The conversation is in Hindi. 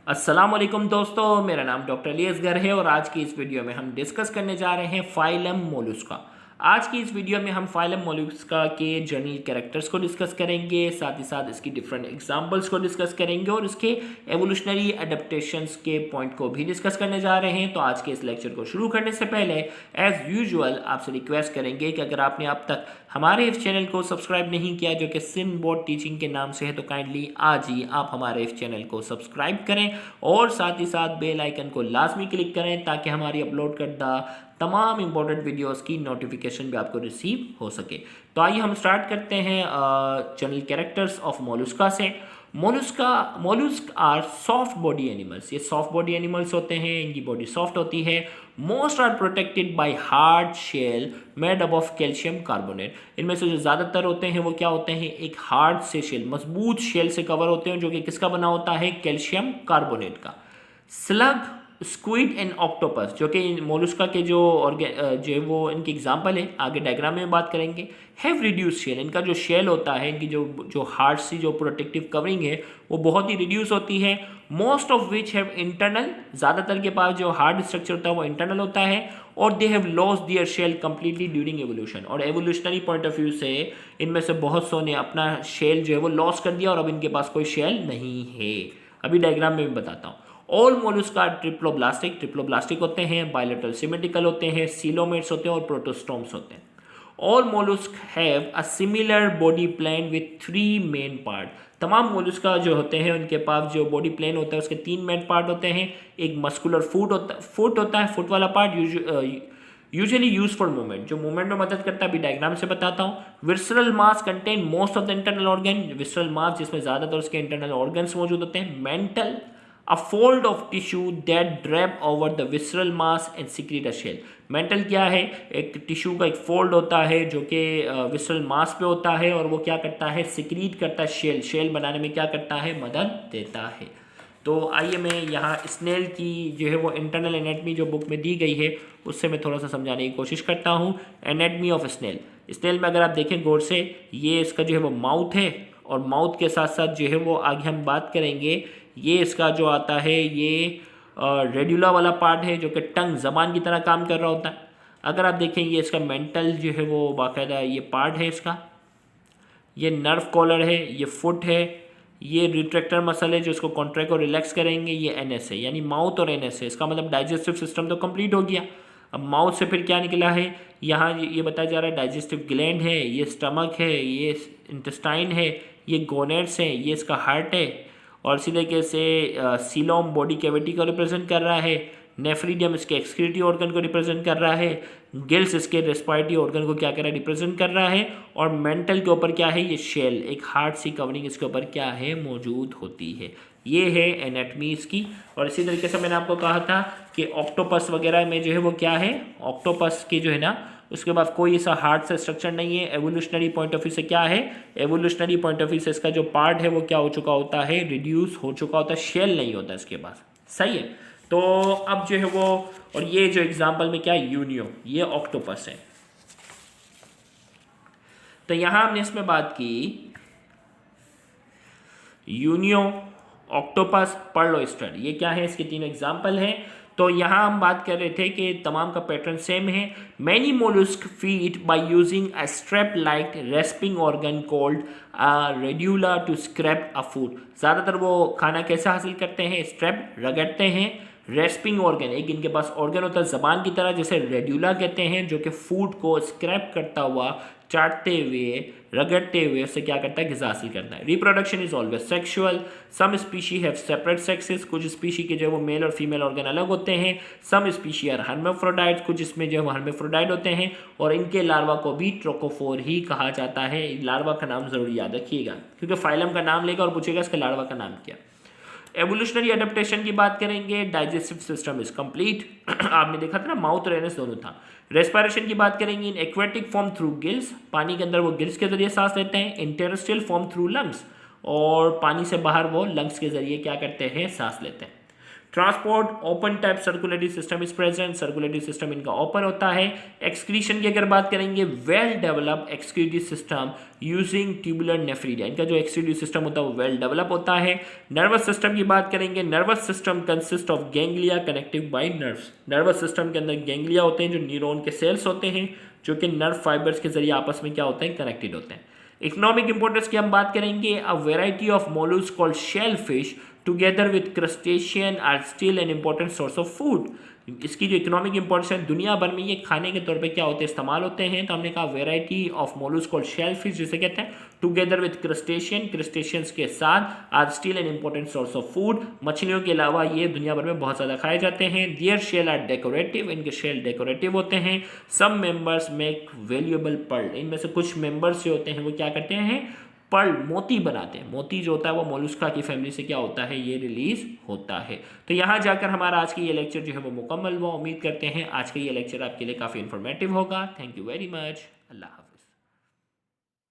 अस्सलाम वालेकुम दोस्तों, मेरा नाम डॉक्टर अली असगर है और आज की इस वीडियो में हम डिस्कस करने जा रहे हैं फाइलम मोलुस्का। आज की इस वीडियो में हम फाइलम मोलुस्का के जनरल कैरेक्टर्स को डिस्कस करेंगे, साथ ही साथ इसकी डिफरेंट एग्जांपल्स को डिस्कस करेंगे और इसके एवोल्यूशनरी अडेप्टेशंस के पॉइंट को भी डिस्कस करने जा रहे हैं। तो आज के इस लेक्चर को शुरू करने से पहले एज यूजुअल आपसे रिक्वेस्ट करेंगे कि अगर आपने अब तक हमारे इस चैनल को सब्सक्राइब नहीं किया जो कि सिन बोर्ड टीचिंग के नाम से है, तो काइंडली आज ही आप हमारे इस चैनल को सब्सक्राइब करें और साथ ही साथ बेल आइकन को लाजमी क्लिक करें ताकि हमारी अपलोड करदा तमाम इंपॉर्टेंट वीडियोस की नोटिफिकेशन भी आपको रिसीव हो सके। तो आइए हम स्टार्ट करते हैं जनरल कैरेक्टर्स ऑफ मोलुस्का से। Mollusc are soft body animals. ये सॉफ्ट बॉडी एनिमल्स होते हैं, इनकी बॉडी सॉफ्ट होती है। Most are protected by hard shell made up of calcium carbonate. इनमें से जो ज़्यादातर होते हैं वो क्या होते हैं, एक हार्ड से शेल, मजबूत शेल से कवर होते हैं जो कि किसका बना होता है, कैल्शियम कार्बोनेट का। स्लग, स्क्विड एंड ऑक्टोपस, जो कि मोलुस्का के जो वो इनकी एग्जांपल है, आगे डायग्राम में बात करेंगे। हैव रिड्यूस शेल, इनका जो शेल होता है, इनकी जो हार्ड सी जो प्रोटेक्टिव कवरिंग है वो बहुत ही रिड्यूस होती है। Most of which have internal, ज़्यादातर के पास जो हार्ड स्ट्रक्चर होता है वो इंटरनल होता है। और they have lost their shell completely during evolution, और एवोल्यूशनरी पॉइंट ऑफ व्यू से इनमें से बहुत सौ ने अपना शेल जो है वो लॉस कर दिया और अब इनके पास कोई शेल नहीं है। अभी डायग्राम में भी बताता हूँ। ऑल मोलुस्का ट्रिप्लोब्लास्टिक होते हैं, बायलेटरल सिमेट्रिकल होते हैं, सीलोमेट्स होते हैं और प्रोटोस्टोम्स होते हैं। All mollusc have a similar body plan with 3 main part. तमाम मोलुस्का जो होते हैं उनके पास जो बॉडी प्लान होता है उसके 3 मेन पार्ट होते हैं। एक मस्कुलर फुट होता है, फुट वाला part usually use for movement, जो मूवमेंट में मदद करता है। अभी डायग्राम से बताता हूँ। Visceral mass contain most of the internal organ, visceral mass जिसमें ज्यादातर उसके इंटरनल ऑर्गन्स मौजूद होते हैं। Mantle, a fold of tissue that drap over the visceral mass and secrete a shell। Mental क्या है, एक टिश्यू का एक फोल्ड होता है जो कि विसरल मास पे होता है और वो क्या करता है, सिक्रीट करता है, शेल बनाने में क्या करता है, मदद देता है। तो आइए मैं यहाँ स्नेल की जो है वो इंटरनल एनेटमी जो बुक में दी गई है उससे मैं थोड़ा सा समझाने की कोशिश करता हूँ। एनेटमी ऑफ स्नेल, स्नेल में अगर आप देखें गौर से, ये इसका जो है वो माउथ है और माउथ के साथ साथ जो है वो आगे हम बात करेंगे, ये इसका जो आता है ये रेड्यूला वाला पार्ट है जो कि टंग, ज़बान की तरह काम कर रहा होता है। अगर आप देखें ये इसका मेंटल जो है वो बाकायदा ये पार्ट है इसका, ये नर्व कॉलर है, ये फुट है, ये रिट्रैक्टर मसल है जो इसको कॉन्ट्रैक्ट और रिलैक्स करेंगे, ये एनएस है, यानी माउथ और एनएस है। इसका मतलब डाइजेस्टिव सिस्टम तो कंप्लीट हो गया। अब माउथ से फिर क्या निकला है, यहाँ ये बताया जा रहा है डाइजेस्टिव ग्लैंड है, ये स्टमक है, ये इंटेस्टाइन है, ये गोनेट्स है, ये इसका हार्ट है और इसी तरीके से सीलोम बॉडी कैविटी को रिप्रेजेंट कर रहा है। नेफ्रीडियम इसके एक्सक्रीटरी ऑर्गन को रिप्रेजेंट कर रहा है। गिल्स इसके रेस्पिरेटरी ऑर्गन को क्या कर रहा है, रिप्रेजेंट कर रहा है। और मेंटल के ऊपर क्या है, ये शेल, एक हार्ड सी कवरिंग इसके ऊपर क्या है, मौजूद होती है। ये है एनाटमी इसकी। और इसी तरीके से मैंने आपको कहा था कि ऑक्टोपस वगैरह में जो है वो क्या है, ऑक्टोपस की जो है ना उसके बाद कोई ऐसा हार्ड सा स्ट्रक्चर नहीं है। एवोल्यूशनरी पॉइंट ऑफ व्यू से क्या है, एवोल्यूशनरी पॉइंट ऑफ व्यू से इसका जो पार्ट है वो क्या हो चुका होता है, रिड्यूस हो चुका होता है, शेल नहीं होता इसके पास। सही है। तो अब जो है वो, और ये जो एग्जांपल में क्या है, यूनियो, ये ऑक्टोपस है। तो यहां हमने इसमें बात की यूनियो, ऑक्टोपस, पर्लोस्टर, ये क्या है, इसके 3 एग्जाम्पल हैं। तो यहाँ हम बात कर रहे थे कि तमाम का पैटर्न सेम है। Many mollusc feed by using a strap like rasping organ called radula to scrape a food. ज़्यादातर वो खाना कैसे हासिल करते हैं, स्ट्रेप रगड़ते हैं। रेस्पिंग ऑर्गन, एक इनके पास ऑर्गन होता है ज़बान की तरह जिसे रेड्यूला कहते हैं, जो कि फूड को स्क्रैप करता हुआ, चाटते हुए, रगड़ते हुए उससे क्या करता है, ग़िज़ा हासिल करता है। Reproduction is always sexual. Some species have separate sexes, कुछ स्पीशी के जो वो मेल और फीमेल ऑर्गन अलग होते हैं। सम स्पीशी आर हर्मेफ्रोडाइट, कुछ इसमें जो है हर्मेफ्रोडाइट होते हैं। और इनके लार्वा को भी ट्रोकोफोर ही कहा जाता है। लार्वा का नाम जरूर याद रखिएगा क्योंकि फाइलम का नाम लेगा और पूछेगा इसके लार्वा का नाम क्या। एवोल्यूशनरी अडेप्टेशन की बात करेंगे, डाइजेस्टिव सिस्टम इज कंप्लीट। आपने देखा था ना, माउथ और एनस दोनों था। रेस्पिरेशन की बात करेंगे, in aquatic form through gills, पानी के अंदर वो गिल्स के जरिए सांस लेते हैं। In terrestrial form through lungs, और पानी से बाहर वो लंग्स के जरिए क्या करते हैं, सांस लेते हैं। Transport, open type circulatory system is present, circulatory system इनका ओपन होता है। एक्सक्रीशन की अगर बात करेंगे, well developed excretory system using tubular nephridia, इनका जो एक्सक्रीटरी सिस्टम होता है वो वेल डेवलप होता है। नर्वस सिस्टम की बात करेंगे, nervous system consist of ganglia connective by nerves, nervous system के अंदर गैंग्लिया होते हैं जो न्यूरॉन के सेल्स होते हैं जो कि नर्व फाइबर्स के जरिए आपस में क्या होते हैं, कनेक्टेड होते हैं। इकोनॉमिक इंपॉर्टेंस की हम बात करेंगे, a variety of mollusc called shell fish together with crustacean are still an important source of food. इसकी जो इकोनॉमिक इंपॉर्टेंस है दुनिया भर में ये खाने के तौर पे क्या होते हैं, इस्तेमाल होते हैं। तो हमने कहा variety of mollusc called shell fish जिसे कहते हैं, टुगेदर विद क्रस्टेशियन, क्रस्टेशियंस के साथ, are still an important source of food, मछलियों के अलावा ये दुनिया भर में बहुत ज़्यादा खाए जाते हैं। दियर शेल आर डेकोरेटिव, इनके शेल डेकोरेटिव होते हैं। Some members make valuable pearl, इनमें से कुछ मेंबर्स जो होते हैं वो क्या करते हैं, पर्ल मोती बनाते हैं। मोती जो होता है वो मोलस्का की फैमिली से क्या होता है, ये रिलीज होता है। तो यहाँ जाकर हमारा आज की ये लेक्चर जो है वो मुकम्मल हुआ। उम्मीद करते हैं आज का ये लेक्चर आपके लिए काफ़ी इन्फॉर्मेटिव होगा। Thank you very much. Allah.